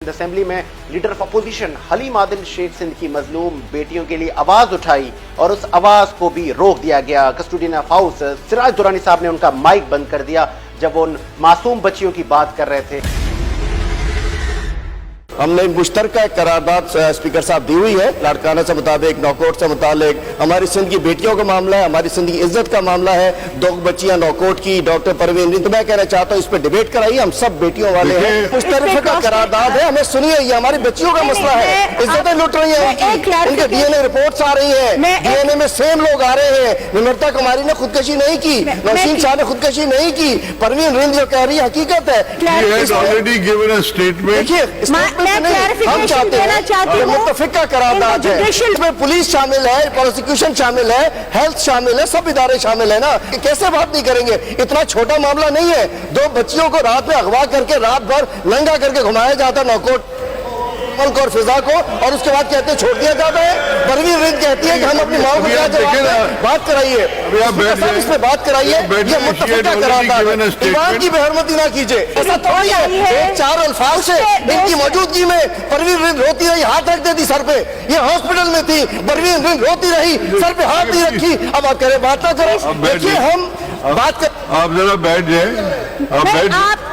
Assembly میں leader of opposition Haleem Adil Sheikh Sindh کی مظلوم بیٹیوں کے لیے آواز اٹھائی اور اس آواز کو بھی روک دیا گیا۔ کسٹوڈین آف ہاؤس سراج درانی صاحب نے ان کا مائک بند کر دیا جب وہ ان معصوم بچیوں کی بات کر رہے تھے۔ ہم نے مشترکہ قرارداد اسپیکر صاحب دی ہوئی ہے، لاڑکانہ سے مطابق، نوکوٹ سے متعلق، ہماری سندھ کی بیٹیوں کا معاملہ ہے، ہماری سندھ کی عزت کا معاملہ ہے، 2 بچیاں نوکوٹ کی، ڈاکٹر پروین، تو میں کہنا چاہتا ہوں اس پہ ڈیبیٹ کرائیے، ہم سب بیٹیوں والے ہیں، مشترکہ قرارداد ہے، ہمیں سنیے، یہ ہماری بچیوں کا مسئلہ ہے، عزتیں لٹ رہی ہیں ان کے ڈی این اے رپورٹس آ رہی ہیں، ڈی این اے میں سیم لوگ آ رہے ہیں، نمرتا کماری نے خودکشی نہیں کی، نوشین شاہ نے خودکشی نہیں کی، پروین رند جو کہہ رہی ہے حقیقت ہے۔ ہم چاہتے ہیں متفقہ قرارداد ہے، اس میں پولیس شامل ہے، پروسیکیوشن شامل ہے، ہیلتھ شامل ہے، سب ادارے شامل ہیں نا، کیسے بات نہیں کریں گے؟ اتنا چھوٹا معاملہ نہیں ہے، 2 بچیوں کو رات میں اغوا کر کے رات بھر ننگا کر کے گھمایا جاتا نوکوٹ ملک اور فضا کو، اور اس کے بعد کہتے ہیں چھوڑ دیا جاتا ہے۔ پروین رند کہتی ہے کہ ہم اپنی ماں کو کیا جواب دیں؟ بات کرائیے، اس پہ بات کرائیے، یہ متفقہ قرارداد ہے، ایوان کی بے حرمتی نہ کیجئے، ایسا تھوڑی ہے 4 الفاظ سے ان کی موجودگی میں پروین رند روتی رہی، ہاتھ رکھ دیتی سر پہ، یہ ہاسپٹل میں تھی، پروین رند روتی رہی، سر پہ ہاتھ نہیں رکھی، اب آپ کہہ رہے بات نہ کرو، دیکھیے ہم بات کر، آپ ذرا بیٹھ جائیں، آپ بیٹھ جائیں۔